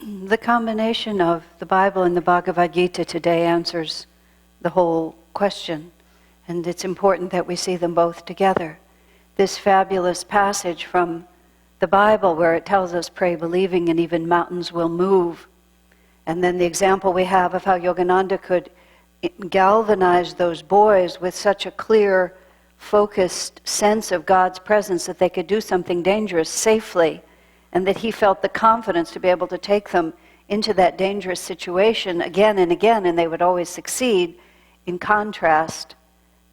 The combination of the Bible and the Bhagavad Gita today answers the whole question, and it's important that we see them both together. This fabulous passage from the Bible where it tells us, pray believing and even mountains will move. And then the example we have of how Yogananda could galvanize those boys with such a clear, focused sense of God's presence that they could do something dangerous safely, and that he felt the confidence to be able to take them into that dangerous situation again and again, and they would always succeed, in contrast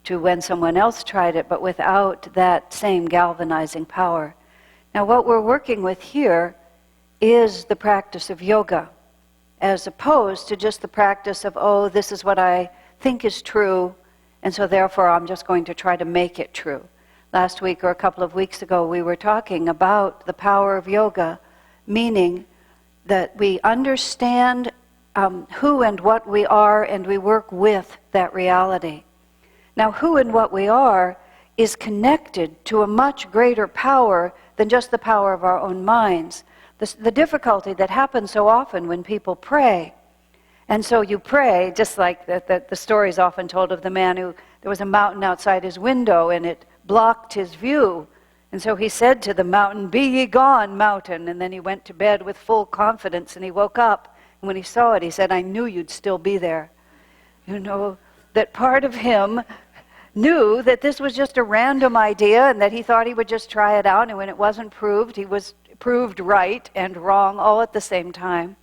to when someone else tried it, but without that same galvanizing power. Now, what we're working with here is the practice of yoga, as opposed to just the practice of, oh, this is what I think is true, and so therefore I'm just going to try to make it true. Last week or a couple of weeks ago, we were talking about the power of yoga, meaning that we understand who and what we are, and we work with that reality. Now, who and what we are is connected to a much greater power than just the power of our own minds. The difficulty that happens so often when people pray, and so you pray, just like the story is often told of the man who, there was a mountain outside his window, and it blocked his view. And so he said to the mountain, "Be ye gone, mountain." And then he went to bed with full confidence, and he woke up. And when he saw it, he said, "I knew you'd still be there." You know, that part of him knew that this was just a random idea, and that he thought he would just try it out. And when it wasn't proved, he was proved right and wrong all at the same time.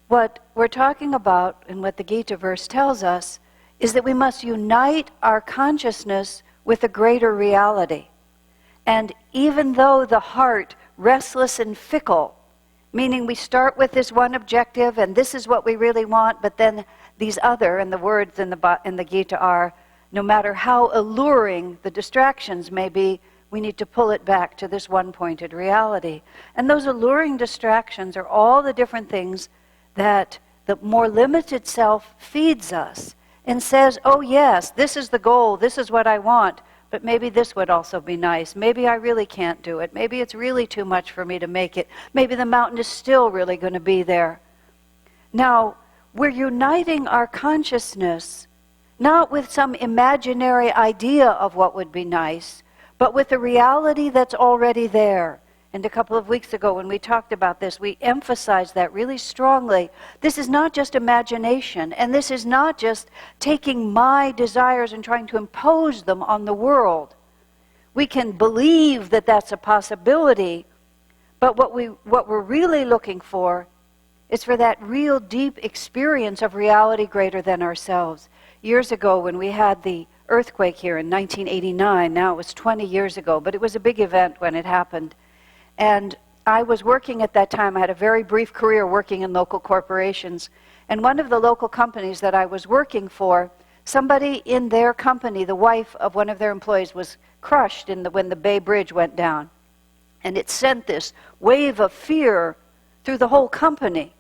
What we're talking about, and what the Gita verse tells us, is that we must unite our consciousness with a greater reality. And even though the heart, restless and fickle, meaning we start with this one objective and this is what we really want, but then these other, and the words in the Gita are, no matter how alluring the distractions may be, we need to pull it back to this one-pointed reality. And those alluring distractions are all the different things that the more limited self feeds us and says, oh yes, this is the goal, this is what I want, but maybe this would also be nice. Maybe I really can't do it. Maybe it's really too much for me to make it. Maybe the mountain is still really going to be there. Now, we're uniting our consciousness not with some imaginary idea of what would be nice, but with the reality that's already there. And a couple of weeks ago when we talked about this, we emphasized that really strongly. This is not just imagination, and this is not just taking my desires and trying to impose them on the world. We can believe that that's a possibility, but what we're really looking for is for that real deep experience of reality greater than ourselves. Years ago when we had the earthquake here in 1989, now it was 20 years ago, but it was a big event when it happened. And I was working at that time. I had a very brief career working in local corporations. And one of the local companies that I was working for, somebody in their company, the wife of one of their employees, was crushed when the Bay Bridge went down. And it sent this wave of fear through the whole company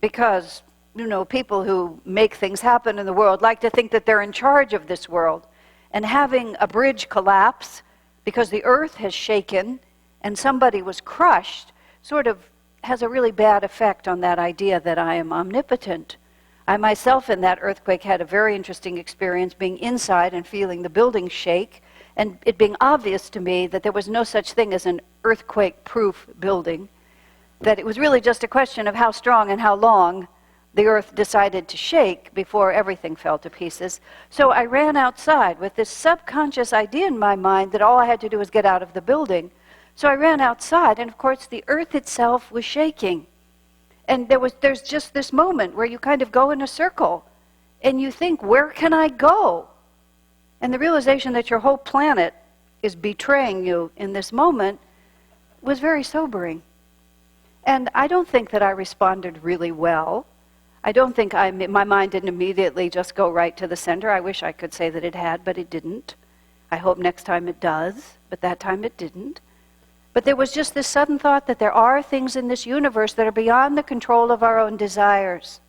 because, you know, people who make things happen in the world like to think that they're in charge of this world. And having a bridge collapse because the earth has shaken and somebody was crushed, sort of has a really bad effect on that idea that I am omnipotent. I myself in that earthquake had a very interesting experience being inside and feeling the building shake, and it being obvious to me that there was no such thing as an earthquake-proof building, that it was really just a question of how strong and how long the earth decided to shake before everything fell to pieces. So I ran outside with this subconscious idea in my mind that all I had to do was get out of the building. So I ran outside, and of course the earth itself was shaking. And there's just this moment where you kind of go in a circle, and you think, where can I go? And the realization that your whole planet is betraying you in this moment was very sobering. And I don't think that I responded really well. I don't think my mind didn't immediately just go right to the center. I wish I could say that it had, but it didn't. I hope next time it does, but that time it didn't. But there was just this sudden thought that there are things in this universe that are beyond the control of our own desires.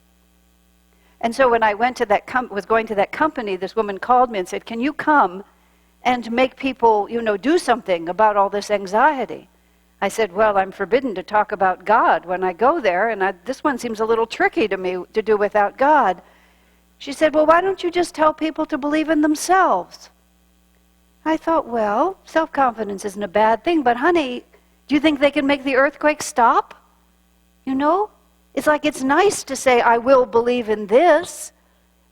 And so when I went to was going to that company, this woman called me and said, "Can you come and make people, do something about all this anxiety?" I said, well, I'm forbidden to talk about God when I go there, and this one seems a little tricky to me to do without God. She said, well, why don't you just tell people to believe in themselves? I thought, well, self-confidence isn't a bad thing, but honey, do you think they can make the earthquake stop? You know? It's like it's nice to say, I will believe in this,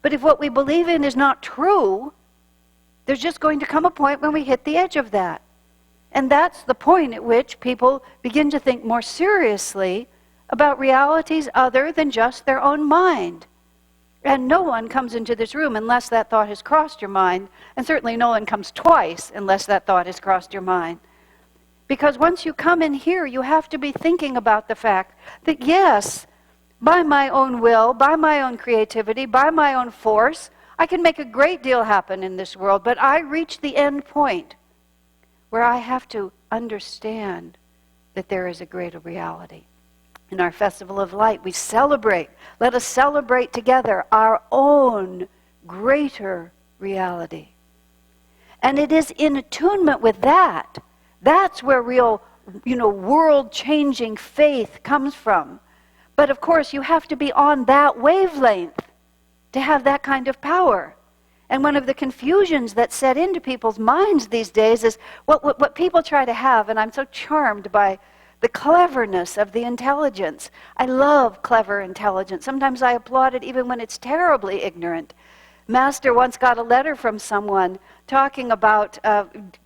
but if what we believe in is not true, there's just going to come a point when we hit the edge of that. And that's the point at which people begin to think more seriously about realities other than just their own mind. And no one comes into this room unless that thought has crossed your mind, and certainly no one comes twice unless that thought has crossed your mind. Because once you come in here, you have to be thinking about the fact that yes, by my own will, by my own creativity, by my own force, I can make a great deal happen in this world, but I reach the end point where I have to understand that there is a greater reality. In our Festival of Light, we celebrate. Let us celebrate together our own greater reality. And it is in attunement with that. That's where real, world-changing faith comes from. But of course, you have to be on that wavelength to have that kind of power. And one of the confusions that set into people's minds these days is what people try to have, and I'm so charmed by the cleverness of the intelligence. I love clever intelligence. Sometimes I applaud it even when it's terribly ignorant. Master once got a letter from someone talking about,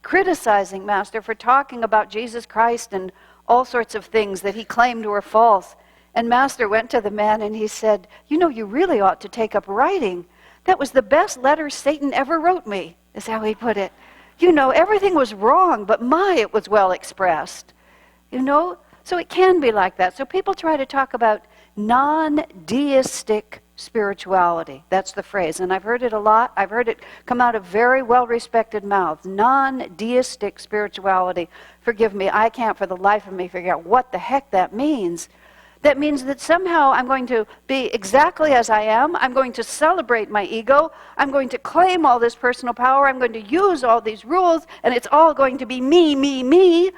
criticizing Master for talking about Jesus Christ and all sorts of things that he claimed were false. And Master went to the man and he said, you really ought to take up writing. That was the best letter Satan ever wrote me, is how he put it. Everything was wrong, but it was well expressed. So it can be like that. So people try to talk about non-deistic spirituality. That's the phrase. And I've heard it a lot. I've heard it come out of very well-respected mouths. Non-deistic spirituality. Forgive me, I can't for the life of me figure out what the heck that means. That means that somehow I'm going to be exactly as I am. I'm going to celebrate my ego. I'm going to claim all this personal power. I'm going to use all these rules, and it's all going to be me, me, me.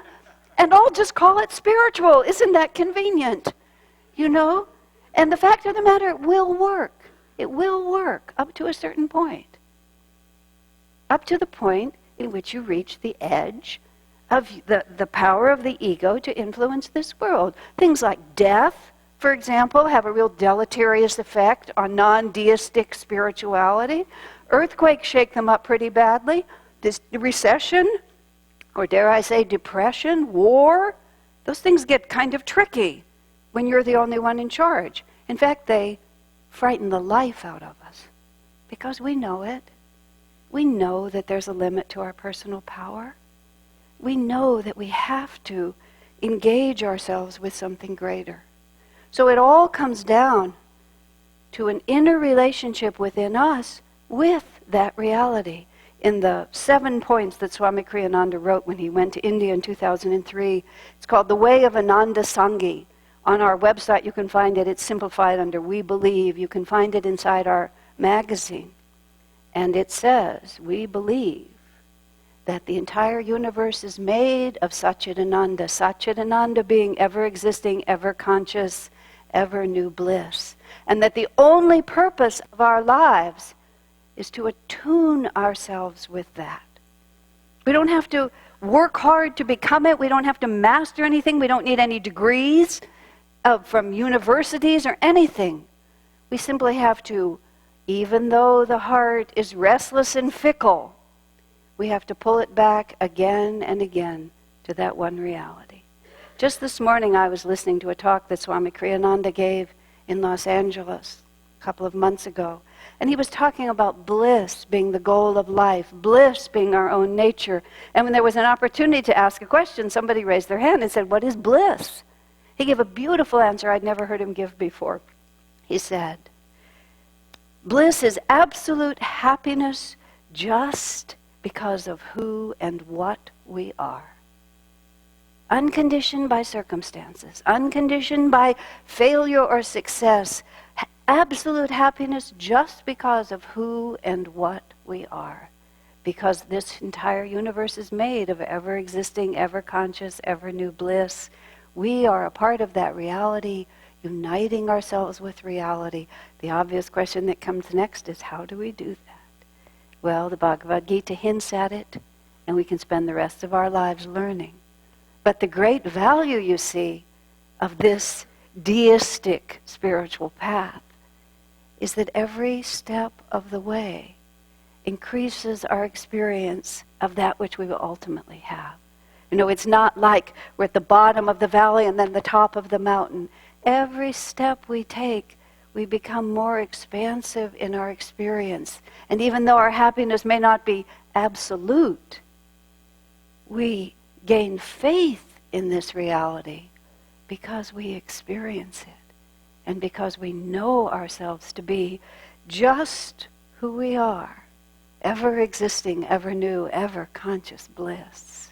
And I'll just call it spiritual. Isn't that convenient? And the fact of the matter, it will work. It will work up to a certain point. Up to the point in which you reach the edge of the power of the ego to influence this world. Things like death, for example, have a real deleterious effect on non-deistic spirituality. Earthquakes shake them up pretty badly. This recession, or dare I say depression, war, those things get kind of tricky when you're the only one in charge. In fact, they frighten the life out of us because we know it. We know that there's a limit to our personal power. We know that we have to engage ourselves with something greater. So it all comes down to an inner relationship within us with that reality. In the 7 points that Swami Kriyananda wrote when he went to India in 2003, it's called The Way of Ananda Sangha. On our website you can find it. It's simplified under We Believe. You can find it inside our magazine. And it says, we believe that the entire universe is made of Satchidananda. Satchidananda being ever-existing, ever-conscious, ever-new bliss. And that the only purpose of our lives is to attune ourselves with that. We don't have to work hard to become it. We don't have to master anything. We don't need any degrees from universities or anything. We simply have to, even though the heart is restless and fickle, we have to pull it back again and again to that one reality. Just this morning I was listening to a talk that Swami Kriyananda gave in Los Angeles a couple of months ago. And he was talking about bliss being the goal of life, bliss being our own nature. And when there was an opportunity to ask a question, somebody raised their hand and said, what is bliss? He gave a beautiful answer I'd never heard him give before. He said, bliss is absolute happiness just because of who and what we are. Unconditioned by circumstances, unconditioned by failure or success, absolute happiness just because of who and what we are. because this entire universe is made of ever-existing, ever-conscious, ever-new bliss. We are a part of that reality, uniting ourselves with reality. The obvious question that comes next is, how do we do that? Well, the Bhagavad Gita hints at it, and we can spend the rest of our lives learning. But the great value, you see, of this deistic spiritual path is that every step of the way increases our experience of that which we will ultimately have. You know, it's not like we're at the bottom of the valley and then the top of the mountain. Every step we take, we become more expansive in our experience. And even though our happiness may not be absolute, we gain faith in this reality because we experience it and because we know ourselves to be just who we are, ever existing, ever new, ever conscious bliss.